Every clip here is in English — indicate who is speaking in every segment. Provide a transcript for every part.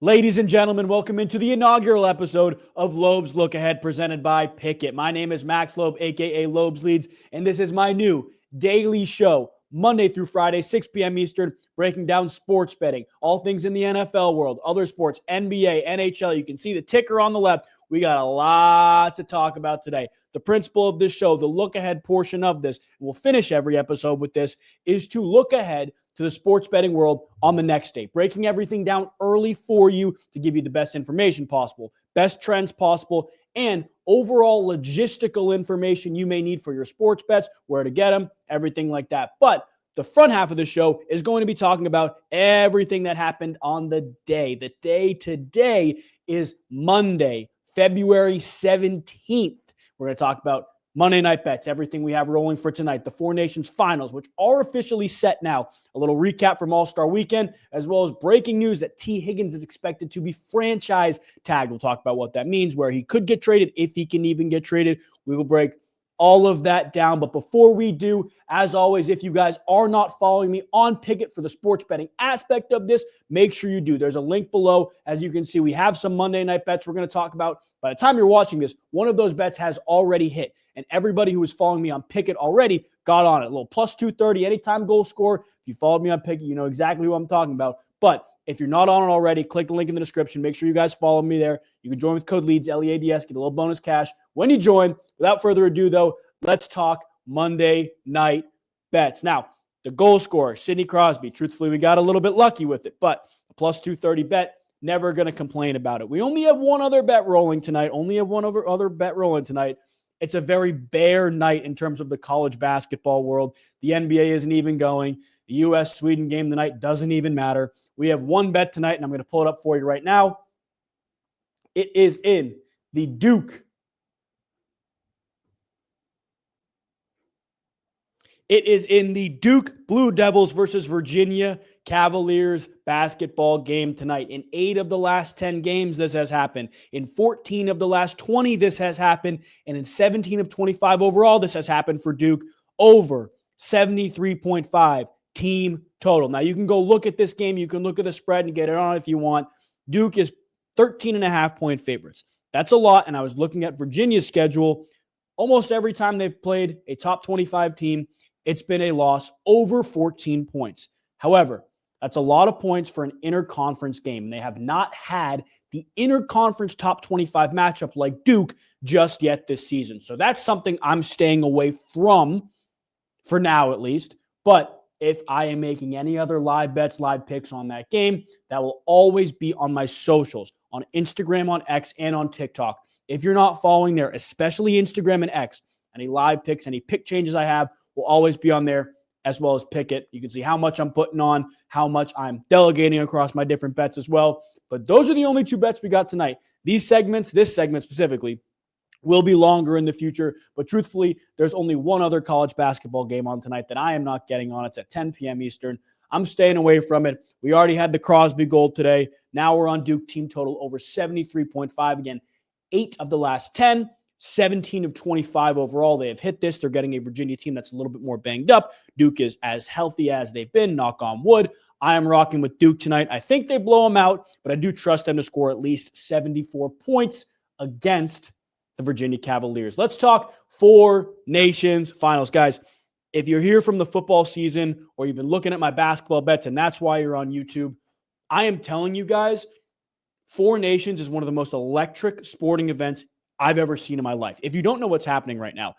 Speaker 1: Ladies and gentlemen, welcome into the inaugural episode of Loeb's Lookahead presented by Pickett. My name is Max Loeb, aka Loeb's Leads, and this is my new daily show, Monday through Friday, 6 p.m. Eastern, breaking down sports betting, all things in the NFL world, other sports, NBA, NHL. You can see the ticker on the left. We got a lot to talk about today. The principle of this show, the look ahead portion of this, we'll finish every episode with this, is to look ahead to the sports betting world on the next day, breaking everything down early for you to give you the best information possible, best trends possible, and overall logistical information you may need for your sports bets, where to get them, everything like that. But the front half of the show is going to be talking about everything that happened on the day. The day today is Monday, February 17th. We're going to talk about Monday night bets, everything we have rolling for tonight, the Four Nations finals, which are officially set now. A little recap from All-Star Weekend, as well as breaking news that Higgins is expected to be franchise tagged. We'll talk about what that means, where he could get traded, if he can even get traded. We will break all of that down. But before we do, as always, if you guys are not following me on Pickett for the sports betting aspect of this, make sure you do. There's a link below. As you can see, we have some Monday night bets we're going to talk about. By the time you're watching this, one of those bets has already hit. And everybody who was following me on Pickett already got on it. A little plus 230 anytime goal score. If you followed me on Pickett, you know exactly what I'm talking about. But if you're not on it already, click the link in the description. Make sure you guys follow me there. You can join with code LEADS, LEADS, get a little bonus cash when you join. Without further ado, though, let's talk Monday night bets. Now, the goal scorer, Sidney Crosby. Truthfully, we got a little bit lucky with it, but a plus 230 bet, never going to complain about it. We only have one other bet rolling tonight. It's a very bare night in terms of the college basketball world. The NBA isn't even going. The U.S.-Sweden game tonight doesn't even matter. We have one bet tonight, and I'm going to pull it up for you right now. It is in the Duke. It is in the Duke Blue Devils versus Virginia Cavaliers basketball game tonight. In 8 of the last 10 games, this has happened. In 14 of the last 20, this has happened. And in 17 of 25 overall, this has happened for Duke. Over 73.5 team total. Now, you can go look at this game. You can look at the spread and get it on if you want. Duke is 13.5-point favorites. That's a lot. And I was looking at Virginia's schedule. Almost every time they've played a top 25 team, it's been a loss over 14 points. However, that's a lot of points for an interconference game. They have not had the interconference top 25 matchup like Duke just yet this season. So that's something I'm staying away from for now at least. But if I am making any other live bets, live picks on that game, that will always be on my socials, on Instagram, on X, and on TikTok. If you're not following there, especially Instagram and X, any live picks, any pick changes I have will always be on there, as well as Pickett. You can see how much I'm putting on, how much I'm delegating across my different bets as well. But those are the only 2 bets we got tonight. These segments, this segment specifically, will be longer in the future. But truthfully, there's only one other college basketball game on tonight that I am not getting on. It's at 10 p.m. Eastern. I'm staying away from it. We already had the Crosby goal today. Now we're on Duke team total over 73.5. Again, 8 of the last 10. 17 of 25 overall. They have hit this. They're getting a Virginia team that's a little bit more banged up. Duke is as healthy as they've been, knock on wood. I am rocking with Duke tonight. I think they blow them out, but I do trust them to score at least 74 points against the Virginia Cavaliers. Let's talk Four Nations finals. Guys, if you're here from the football season or you've been looking at my basketball bets and that's why you're on YouTube, I am telling you guys, Four Nations is one of the most electric sporting events I've ever seen in my life. If you don't know what's happening right now,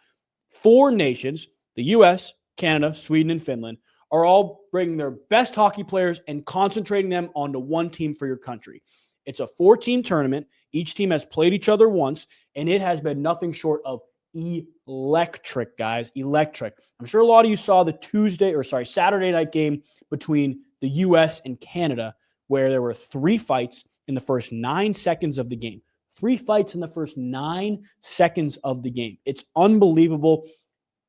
Speaker 1: 4 nations, the U.S., Canada, Sweden, and Finland, are all bringing their best hockey players and concentrating them onto one team for your country. It's a 4-team tournament. Each team has played each other once, and it has been nothing short of electric, guys. Electric. I'm sure a lot of you saw the Saturday night game between the U.S. and Canada, where there were 3 fights in the first 9 seconds of the game. 3 fights in the first 9 seconds of the game. It's unbelievable.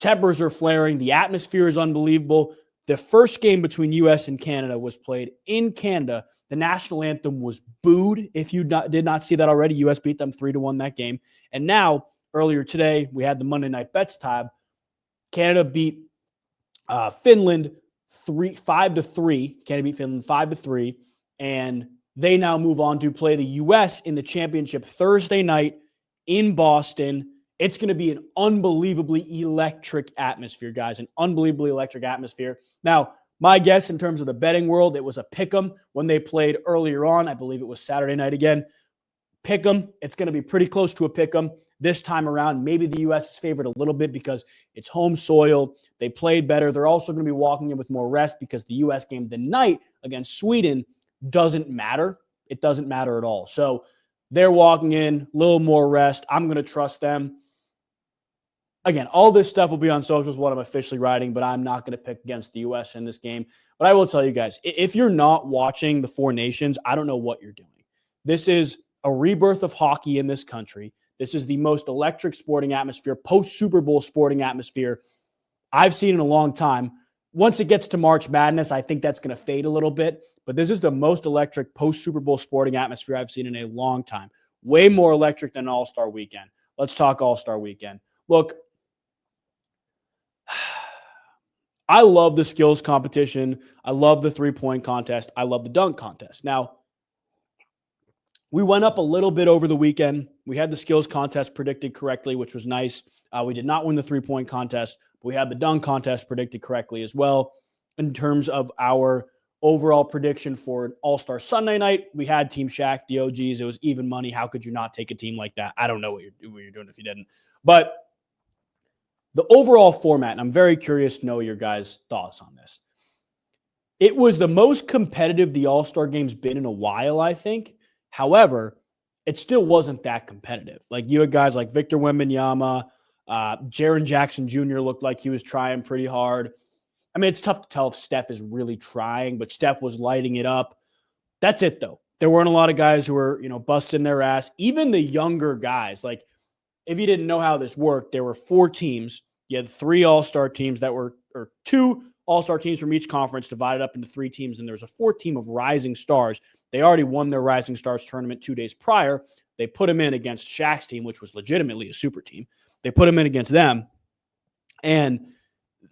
Speaker 1: Tempers are flaring. The atmosphere is unbelievable. The first game between U.S. and Canada was played in Canada. The national anthem was booed. If you did not see that already, U.S. beat them 3-1 that game. And now, earlier today, we had the Monday Night Bets tab. Canada beat Finland 5-3. Canada beat Finland 5-3. And They now move on to play the U.S. in the championship Thursday night in Boston. It's going to be an unbelievably electric atmosphere, guys, an unbelievably electric atmosphere. Now, my guess in terms of the betting world, it was a pick'em when they played earlier on. I believe it was Saturday night again. Pick'em. It's going to be pretty close to a pick'em this time around. Maybe the U.S. is favored a little bit because it's home soil. They played better. They're also going to be walking in with more rest because the U.S. game the night against Sweden doesn't matter. It doesn't matter at all. So they're walking in, a little more rest. I'm going to trust them. Again, all this stuff will be on socials, what I'm officially writing, but I'm not going to pick against the U.S. in this game. But I will tell you guys, if you're not watching the Four Nations, I don't know what you're doing. This is a rebirth of hockey in this country. This is the most electric sporting atmosphere, post-Super Bowl sporting atmosphere I've seen in a long time. Once it gets to March Madness, I think that's going to fade a little bit. But this is the most electric post-Super Bowl sporting atmosphere I've seen in a long time. Way more electric than All-Star Weekend. Let's talk All-Star Weekend. Look, I love the skills competition. I love the three-point contest. I love the dunk contest. Now, we went up a little bit over the weekend. We had the skills contest predicted correctly, which was nice. We did not win the three-point contest, but we had the dunk contest predicted correctly as well. In terms of our overall prediction for an All-Star Sunday night, we had Team Shaq, the OGs. It was even money. How could you not take a team like that? I don't know what you're doing if you didn't. But the overall format, and I'm very curious to know your guys' thoughts on this. It was the most competitive the All-Star game's been in a while, I think. However, it still wasn't that competitive. Like, you had guys like Victor Wembanyama, Jaren Jackson Jr. looked like he was trying pretty hard. I mean, it's tough to tell if Steph is really trying, but Steph was lighting it up. That's it, though. There weren't a lot of guys who were, busting their ass. Even the younger guys, like, if you didn't know how this worked, there were 4 teams. You had 3 All-Star teams or 2 All-Star teams from each conference divided up into 3 teams, and there was a 4th team of Rising Stars. They already won their Rising Stars tournament 2 days prior. They put them in against Shaq's team, which was legitimately a super team. They put them in against them, and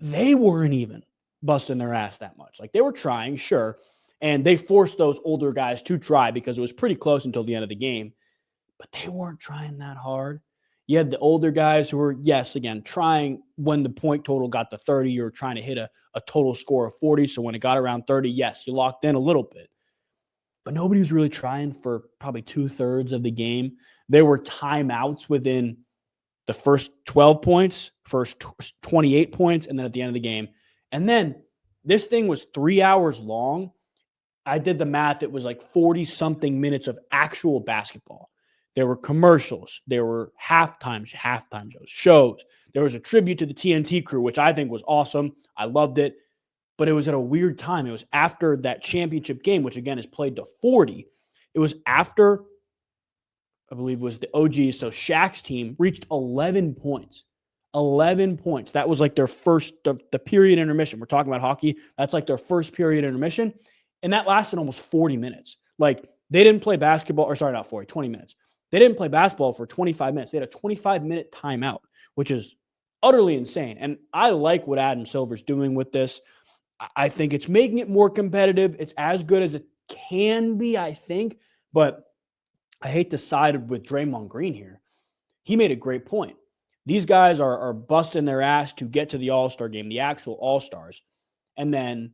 Speaker 1: they weren't even busting their ass that much. Like, they were trying, sure, and they forced those older guys to try because it was pretty close until the end of the game, but they weren't trying that hard. You had the older guys who were, yes, again, trying when the point total got to 30, you were trying to hit a total score of 40. So when it got around 30, yes, you locked in a little bit. But nobody was really trying for probably 2/3 of the game. There were timeouts within the first 12 points, first 28 points, and then at the end of the game. And then this thing was 3 hours long. I did the math. It was like 40-something minutes of actual basketball. There were commercials. There were halftime shows. There was a tribute to the TNT crew, which I think was awesome. I loved it. But it was at a weird time. It was after that championship game, which, again, is played to 40. It was after, I believe it was the OGs. So Shaq's team reached 11 points. 11 points. That was like their first, the period intermission. We're talking about hockey. That's like their first period intermission. And that lasted almost 40 minutes. Like, they didn't play basketball, or sorry, not 40, 20 minutes. They didn't play basketball for 25 minutes. They had a 25-minute timeout, which is utterly insane. And I like what Adam Silver's doing with this. I think it's making it more competitive. It's as good as it can be, I think. But I hate to side with Draymond Green here. He made a great point. These guys are busting their ass to get to the All-Star game, the actual All-Stars, and then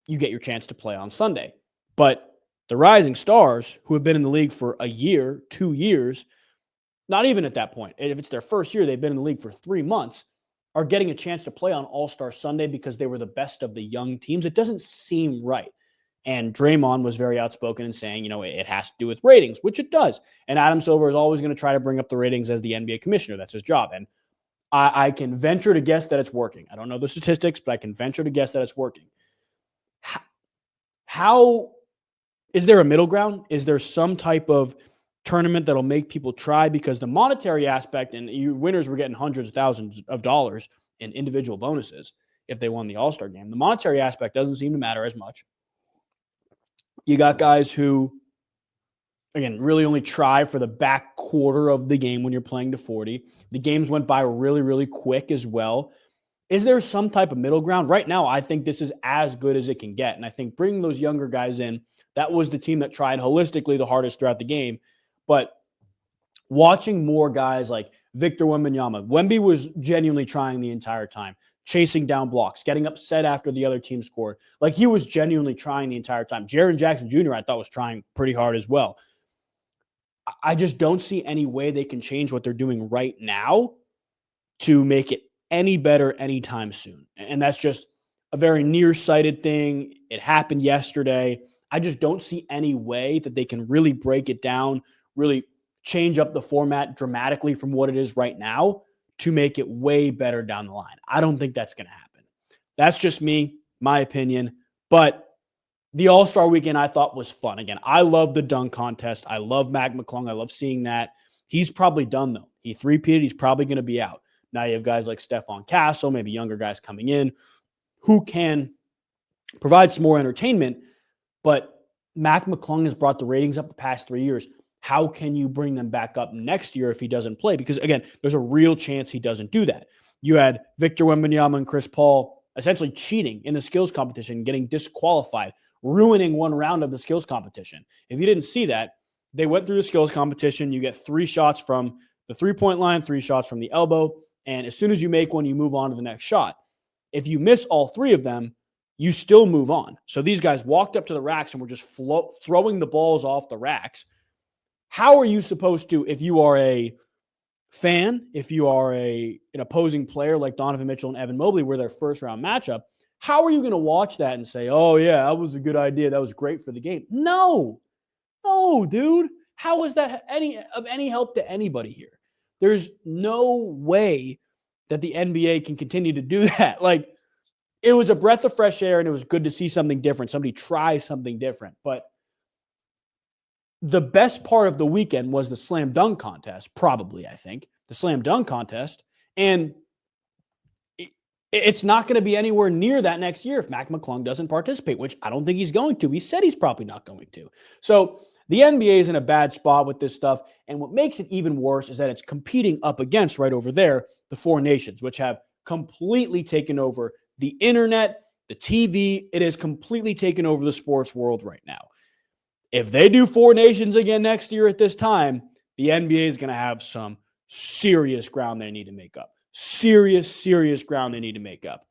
Speaker 1: you get your chance to play on Sunday. But the Rising Stars, who have been in the league for a year, 2 years, not even at that point, if it's their first year, they've been in the league for 3 months, are getting a chance to play on All-Star Sunday because they were the best of the young teams. It doesn't seem right. And Draymond was very outspoken in saying, it has to do with ratings, which it does. And Adam Silver is always going to try to bring up the ratings as the NBA commissioner. That's his job. And I can venture to guess that it's working. I don't know the statistics, but I can venture to guess that it's working. How is there a middle ground? Is there some type of tournament that'll make people try? Because the monetary aspect, and you winners were getting hundreds of thousands of dollars in individual bonuses if they won the All-Star game. The monetary aspect doesn't seem to matter as much. You got guys who, again, really only try for the back quarter of the game when you're playing to 40. The games went by really, really quick as well. Is there some type of middle ground? Right now, I think this is as good as it can get. And I think bringing those younger guys in, That was the team that tried holistically the hardest throughout the game. But watching more guys like Victor Wembanyama, Wemby was genuinely trying the entire time, chasing down blocks, getting upset after the other team scored. Like, he was genuinely trying the entire time. Jaren Jackson Jr., I thought, was trying pretty hard as well. I just don't see any way they can change what they're doing right now to make it any better anytime soon. And that's just a very nearsighted thing. It happened yesterday. I just don't see any way that they can really break it down, really change up the format dramatically from what it is right now to make it way better down the line. I don't think that's going to happen. That's just me, my opinion. But the All-Star Weekend, I thought, was fun. Again, I love the dunk contest. I love Mac McClung. I love seeing that. He's probably done, though. He three-peated. He's probably going to be out. Now you have guys like Stephon Castle, maybe younger guys coming in, who can provide some more entertainment. But Mac McClung has brought the ratings up the past 3 years. How can you bring them back up next year if he doesn't play? Because, again, there's a real chance he doesn't do that. You had Victor Wembanyama and Chris Paul essentially cheating in the skills competition, getting disqualified, ruining one round of the skills competition. If you didn't see that, they went through the skills competition. You get 3 shots from the three-point line, 3 shots from the elbow, and as soon as you make one, you move on to the next shot. If you miss all 3 of them, you still move on. So these guys walked up to the racks and were just throwing the balls off the racks. How are you supposed to, if you are a fan, if you are an opposing player like Donovan Mitchell and Evan Mobley were their first-round matchup, how are you going to watch that and say, oh, yeah, that was a good idea. That was great for the game? No, dude. How is that of any help to anybody here? There's no way that the NBA can continue to do that. Like, it was a breath of fresh air, and it was good to see something different. Somebody try something different. But the best part of the weekend was the slam dunk contest, probably, I think. The slam dunk contest. And it's not going to be anywhere near that next year if Mac McClung doesn't participate, which I don't think he's going to. He said he's probably not going to. So the NBA is in a bad spot with this stuff. And what makes it even worse is that it's competing up against, right over there, the Four Nations, which have completely taken over the internet, the TV. It has completely taken over the sports world right now. If they do Four Nations again next year at this time, the NBA is going to have some serious ground they need to make up. Serious ground they need to make up.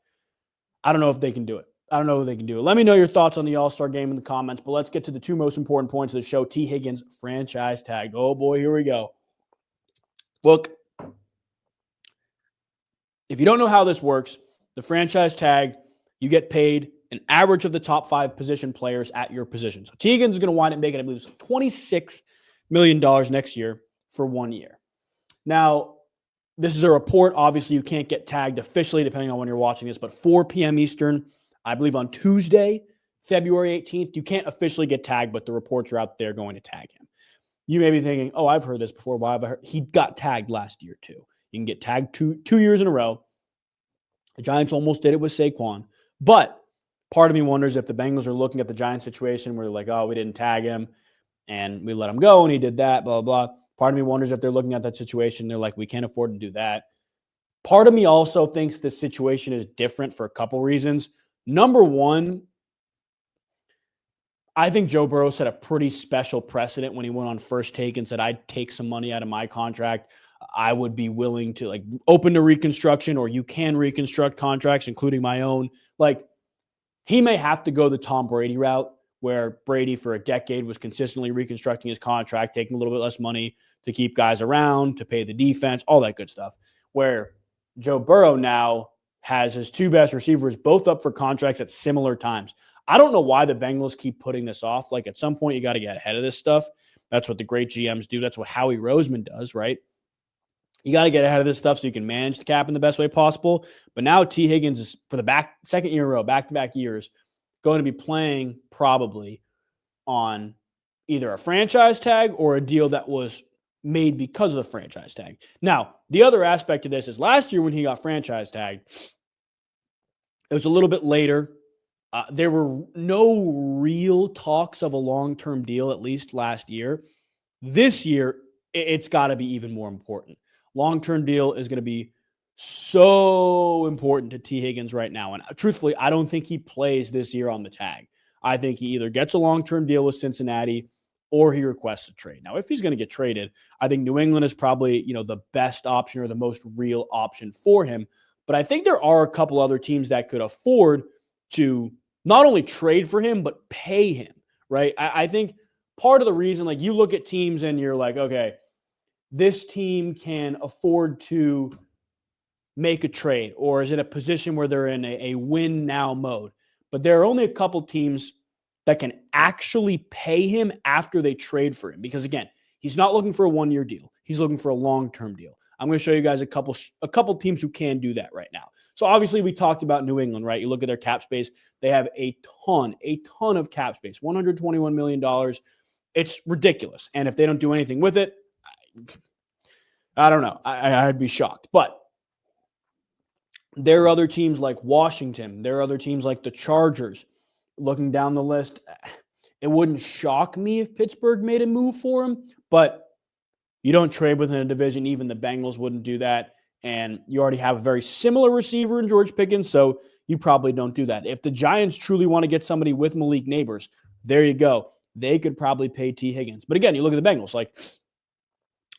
Speaker 1: I don't know if they can do it. Let me know your thoughts on the All-Star game in the comments, but let's get to the 2 most important points of the show. T. Higgins franchise tag. Oh boy, here we go. Look, if you don't know how this works, the franchise tag, you get paid an average of the top 5 position players at your position. So T. Higgins is going to wind up making, I believe, $26 million next year for 1 year. Now, this is a report. Obviously, you can't get tagged officially, depending on when you're watching this, but 4 p.m. Eastern, I believe on Tuesday, February 18th, you can't officially get tagged, but the reports are out there going to tag him. You may be thinking, oh, I've heard this before. Why have I heard? He got tagged last year, too. You can get tagged two years in a row. The Giants almost did it with Saquon. But part of me wonders if the Bengals are looking at the Giants situation where they're like, oh, we didn't tag him, and we let him go, and he did that, blah, blah, blah. Part of me wonders if they're looking at that situation. They're like, we can't afford to do that. Part of me also thinks this situation is different for a couple reasons. Number one, I think Joe Burrow set a pretty special precedent when he went on First Take and said, I'd take some money out of my contract. I would be willing to, like, open to reconstruction, or you can reconstruct contracts, including my own. Like, he may have to go the Tom Brady route, where Brady for a decade was consistently reconstructing his contract, taking a little bit less money to keep guys around, to pay the defense, all that good stuff. Where Joe Burrow now has his 2 best receivers both up for contracts at similar times. I don't know why the Bengals keep putting this off. Like, at some point, you got to get ahead of this stuff. That's what the great GMs do. That's what Howie Roseman does, right? You got to get ahead of this stuff so you can manage the cap in the best way possible. But now T. Higgins is, for the second year in a row, back-to-back years, going to be playing probably on either a franchise tag or a deal that was made because of the franchise tag. Now, the other aspect of this is last year when he got franchise tagged, it was a little bit later. There were no real talks of a long-term deal, at least last year. This year, it's got to be even more important. Long-term deal is going to be so important to T. Higgins right now. And truthfully, I don't think he plays this year on the tag. I think he either gets a long-term deal with Cincinnati or he requests a trade. Now, if he's going to get traded, I think New England is probably, the best option or the most real option for him. But I think there are a couple other teams that could afford to not only trade for him, but pay him, right? I think part of the reason, like you look at teams and you're like, okay, this team can afford to make a trade or is in a position where they're in a win now mode. But there are only a couple teams that can actually pay him after they trade for him. Because again, he's not looking for a 1-year deal. He's looking for a long-term deal. I'm going to show you guys a couple teams who can do that right now. So obviously we talked about New England, right? You look at their cap space. They have a ton of cap space, $121 million. It's ridiculous. And if they don't do anything with it, I don't know. I'd be shocked. But there are other teams like Washington. There are other teams like the Chargers. Looking down the list, it wouldn't shock me if Pittsburgh made a move for him, but you don't trade within a division. Even the Bengals wouldn't do that. And you already have a very similar receiver in George Pickens, so you probably don't do that. If the Giants truly want to get somebody with Malik Neighbors, there you go. They could probably pay T. Higgins. But again, you look at the Bengals, like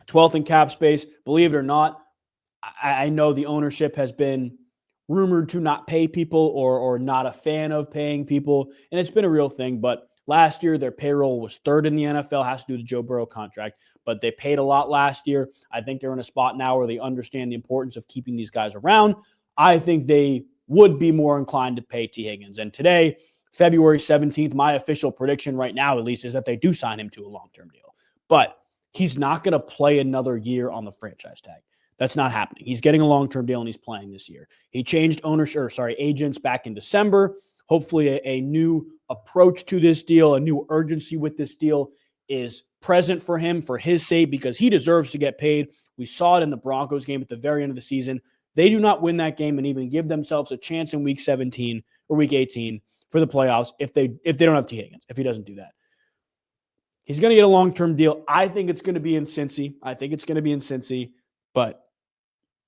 Speaker 1: 12th in cap space. Believe it or not, I know the ownership has been rumored to not pay people or not a fan of paying people, and it's been a real thing. But last year, their payroll was third in the NFL, has to do with the Joe Burrow contract, but they paid a lot last year. I think they're in a spot now where they understand the importance of keeping these guys around. I think they would be more inclined to pay T. Higgins. And today, February 17th, my official prediction right now, at least, is that they do sign him to a long-term deal. But he's not going to play another year on the franchise tag. That's not happening. He's getting a long-term deal and he's playing this year. He changed agents back in December. Hopefully a new approach to this deal, a new urgency with this deal is present for him for his sake because he deserves to get paid. We saw it in the Broncos game at the very end of the season. They do not win that game and even give themselves a chance in week 17 or week 18 for the playoffs if they don't have T. Higgins, if he doesn't do that. He's going to get a long-term deal. I think it's going to be in Cincy. But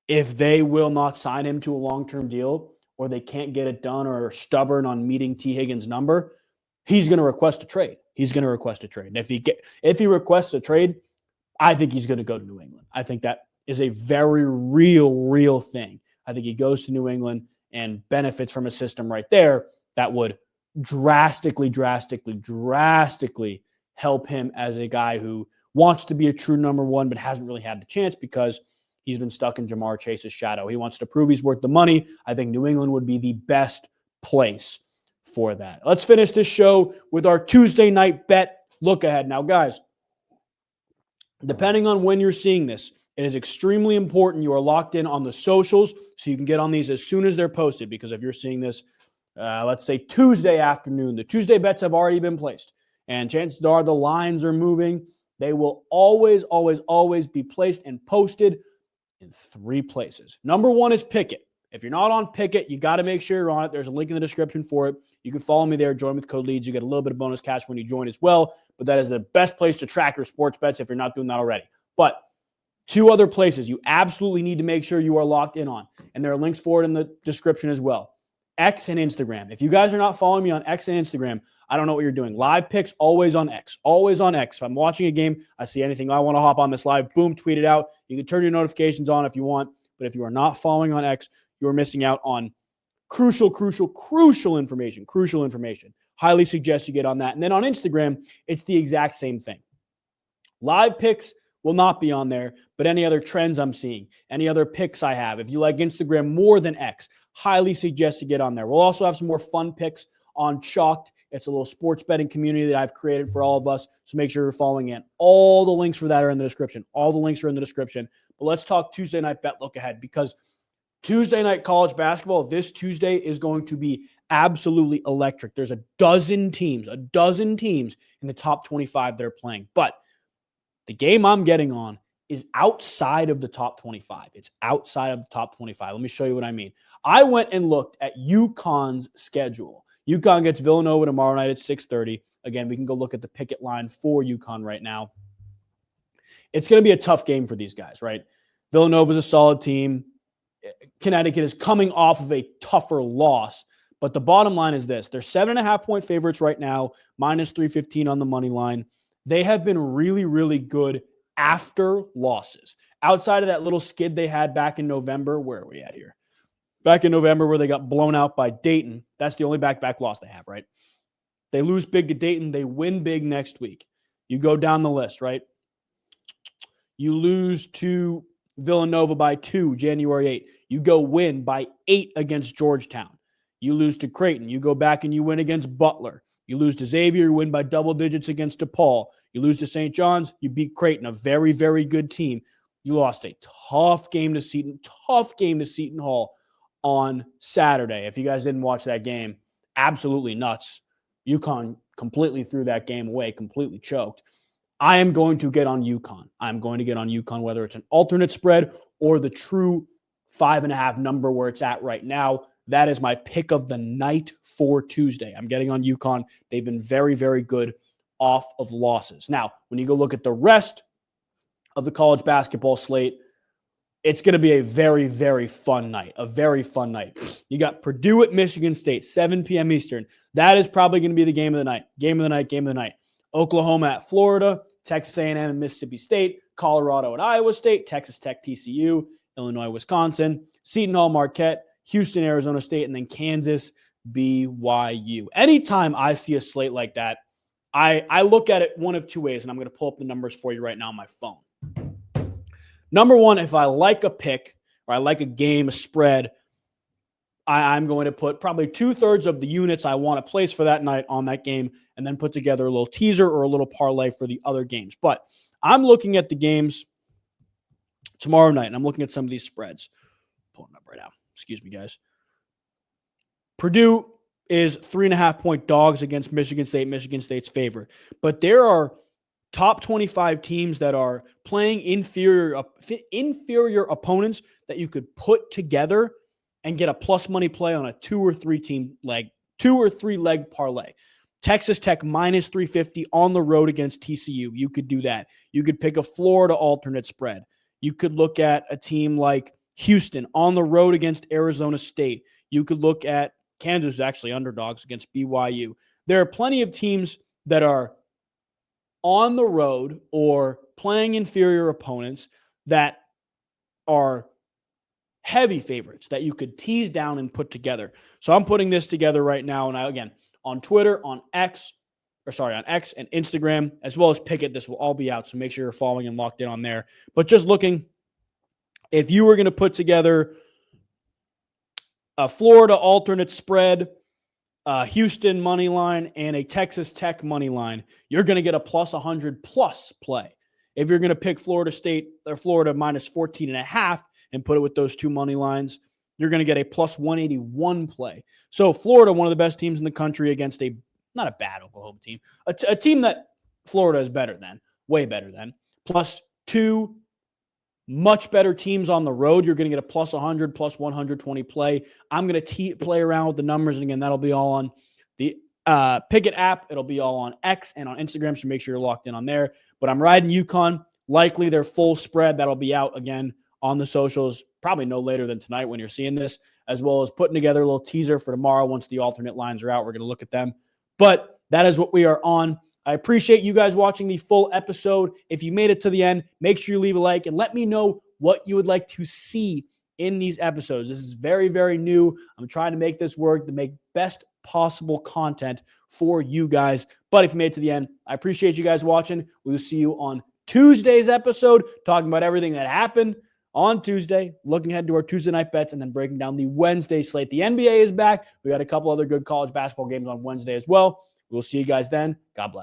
Speaker 1: if they will not sign him to a long-term deal or they can't get it done or are stubborn on meeting T. Higgins' number, he's going to request a trade. And if he requests a trade, I think he's going to go to New England. I think that is a very real thing. I think he goes to New England and benefits from a system right there that would drastically help him as a guy who wants to be a true number one but hasn't really had the chance because he's been stuck in Jamar Chase's shadow. He wants to prove he's worth the money. I think New England would be the best place for that. Let's finish this show with our Tuesday night bet look ahead. Now, guys, depending on when you're seeing this, it is extremely important you are locked in on the socials so you can get on these as soon as they're posted because if you're seeing this, let's say Tuesday afternoon, the Tuesday bets have already been placed and chances are the lines are moving. They will always be placed and posted in 3 places. Number 1 is Pickett. If you're not on Pickett, you got to make sure you're on it. There's a link in the description for it. You can follow me there. Join with code LEADS. You get a little bit of bonus cash when you join as well. But that is the best place to track your sports bets if you're not doing that already. But 2 other places you absolutely need to make sure you are locked in on. And there are links for it in the description as well. X and Instagram. If you guys are not following me on X and Instagram, I don't know what you're doing. Live picks always on X. Always on X. If I'm watching a game, I see anything, I want to hop on this live, boom, tweet it out. You can turn your notifications on if you want. But if you are not following on X, you are missing out on crucial information. Highly suggest you get on that. And then on Instagram, it's the exact same thing. Live picks will not be on there, but any other trends I'm seeing, any other picks I have. If you like Instagram more than X, highly suggest you get on there. We'll also have some more fun picks on Chalked. It's a little sports betting community that I've created for all of us, so make sure you're following in. All the links for that are in the description. But let's talk Tuesday night bet look ahead because Tuesday night college basketball this Tuesday is going to be absolutely electric. There's a dozen teams in the top 25 that are playing. But the game I'm getting on is outside of the top 25. It's outside of the top 25. Let me show you what I mean. I went and looked at UConn's schedule. UConn gets Villanova tomorrow night at 6:30. Again, we can go look at the picket line for UConn right now. It's going to be a tough game for these guys, right? Villanova's a solid team. Connecticut is coming off of a tougher loss, But the bottom line is this. They're 7.5-point favorites right now, minus 315 on the money line. They have been really, really good after losses. Outside of that little skid they had back in November, where are we at here? Back in November where they got blown out by Dayton. That's the only back-to-back loss they have, right? They lose big to Dayton. They win big next week. You go down the list, right? You lose to Villanova by 2, January 8th. You go win by 8 against Georgetown. You lose to Creighton. You go back and you win against Butler. You lose to Xavier. You win by double digits against DePaul. You lose to St. John's. You beat Creighton, a very, very good team. You lost a tough game to Seton Hall on Saturday. If you guys didn't watch that game, absolutely nuts. UConn completely threw that game away, completely choked. I am going to get on UConn. I'm going to get on UConn, whether it's an alternate spread or the true 5.5 number where it's at right now. That is my pick of the night for Tuesday. I'm getting on UConn. They've been very, very good off of losses. Now, when you go look at the rest of the college basketball slate, it's going to be a very, very fun night, You got Purdue at Michigan State, 7 p.m. Eastern. That is probably going to be the game of the night. Oklahoma at Florida, Texas A&M and Mississippi State, Colorado at Iowa State, Texas Tech, TCU, Illinois, Wisconsin, Seton Hall, Marquette, Houston, Arizona State, and then Kansas, BYU. Anytime I see a slate like that, I look at it one of two ways, and I'm going to pull up the numbers for you right now on my phone. Number one, if I like a pick or I like a game, a spread, I'm going to put probably 2/3 of the units I want to place for that night on that game and then put together a little teaser or a little parlay for the other games. But I'm looking at the games tomorrow night, and I'm looking at some of these spreads. Pulling up right now. Excuse me, guys. Purdue is 3.5-point dogs against Michigan State. Michigan State's favorite. But there are top 25 teams that are playing inferior opponents that you could put together and get a plus money play on a 2 or 3 leg parlay. Texas Tech minus 350 on the road against TCU. You could do that. You could pick a Florida alternate spread. You could look at a team like Houston on the road against Arizona State. You could look at Kansas, actually underdogs against BYU. There are plenty of teams that are on the road or playing inferior opponents that are heavy favorites that you could tease down and put together. So I'm putting this together right now. And again, on Twitter, on X and Instagram, as well as Pickett, this will all be out. So make sure you're following and locked in on there. But just looking, if you were going to put together a Florida alternate spread, Houston money line, and a Texas Tech money line, you're going to get a plus 100 plus play. If you're going to pick Florida State or Florida minus 14.5 and put it with those two money lines, you're going to get a plus 181 play. So Florida, one of the best teams in the country against not a bad Oklahoma team, a team that Florida is better than, way better than, plus 2 much better teams on the road. You're going to get a plus 100, plus 120 play. I'm going to play around with the numbers. And again, that'll be all on the Pickett app. It'll be all on X and on Instagram. So make sure you're locked in on there. But I'm riding UConn. Likely their full spread. That'll be out again on the socials, probably no later than tonight when you're seeing this, as well as putting together a little teaser for tomorrow. Once the alternate lines are out, we're going to look at them. But that is what we are on. I appreciate you guys watching the full episode. If you made it to the end, make sure you leave a like and let me know what you would like to see in these episodes. This is very, very new. I'm trying to make this work to make best possible content for you guys. But if you made it to the end, I appreciate you guys watching. We will see you on Tuesday's episode, talking about everything that happened on Tuesday, looking ahead to our Tuesday night bets, and then breaking down the Wednesday slate. The NBA is back. We got a couple other good college basketball games on Wednesday as well. We'll see you guys then. God bless.